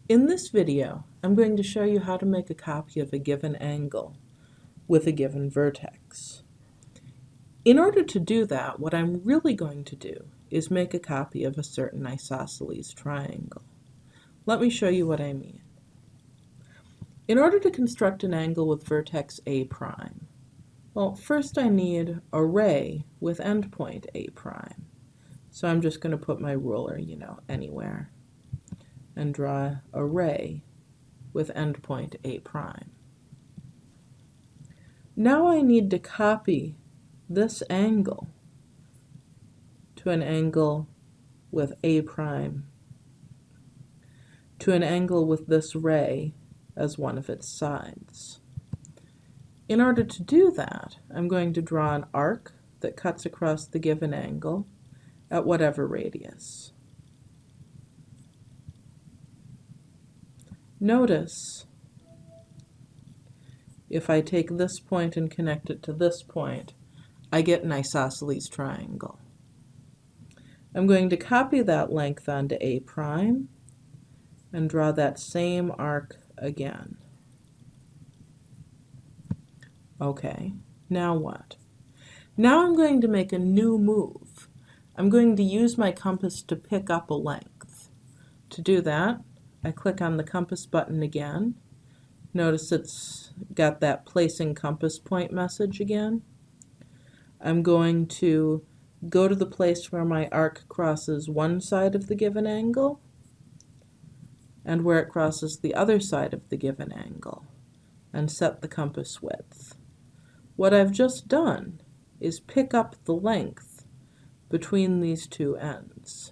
In this video, I'm going to show you how to make a copy of a given angle with a given vertex. In order to do that, what I'm really going to do is make a copy of a certain isosceles triangle. Let me show you what I mean. In order to construct an angle with vertex A prime, well, first I need a ray with endpoint A prime. So I'm just going to put my ruler, anywhere, and draw a ray with endpoint A prime. Now I need to copy this angle to an angle with A prime, to an angle with this ray as one of its sides. In order to do that, I'm going to draw an arc that cuts across the given angle at whatever radius. Notice, if I take this point and connect it to this point, I get an isosceles triangle. I'm going to copy that length onto A prime and draw that same arc again. Okay, now what? Now I'm going to make a new move. I'm going to use my compass to pick up a length. To do that, I click on the compass button again. Notice it's got that placing compass point message again. I'm going to go to the place where my arc crosses one side of the given angle and where it crosses the other side of the given angle and set the compass width. What I've just done is pick up the length between these two ends.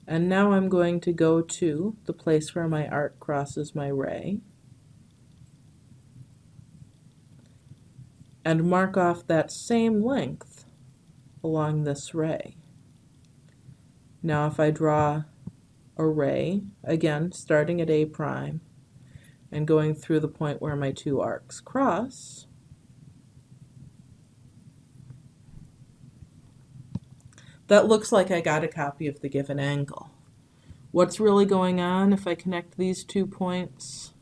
And now I'm going to go to the place where my arc crosses my ray and mark off that same length along this ray. Now if I draw a ray, again starting at A prime and going through the point where my two arcs cross, that looks like I got a copy of the given angle. What's really going on if I connect these 2 points?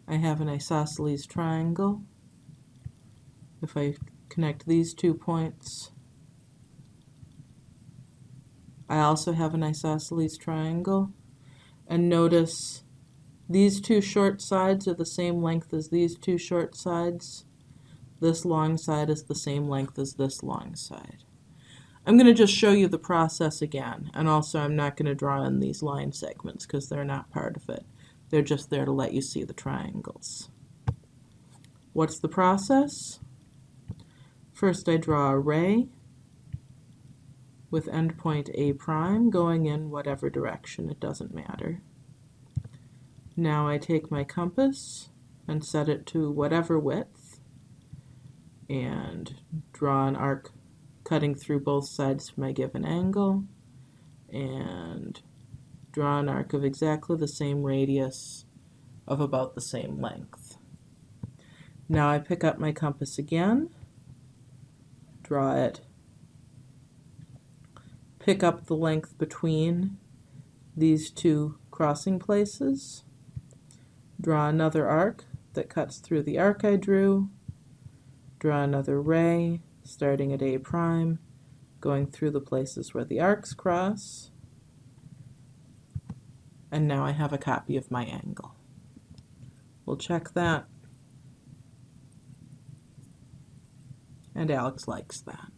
I have an isosceles triangle. If I connect these 2 points, I also have an isosceles triangle. And notice these two short sides are the same length as these two short sides. This long side is the same length as this long side. I'm going to just show you the process again, and also I'm not going to draw in these line segments because they're not part of it. They're just there to let you see the triangles. What's the process? First I draw a ray with endpoint A prime going in whatever direction, it doesn't matter. Now I take my compass and set it to whatever width and draw an arc cutting through both sides of my given angle and draw an arc of exactly the same radius of about the same length. Now I pick up my compass again, draw it, pick up the length between these two crossing places, draw another arc that cuts through the arc I drew, draw another ray starting at A prime, going through the places where the arcs cross, and now I have a copy of my angle. We'll check that, and Alex likes that.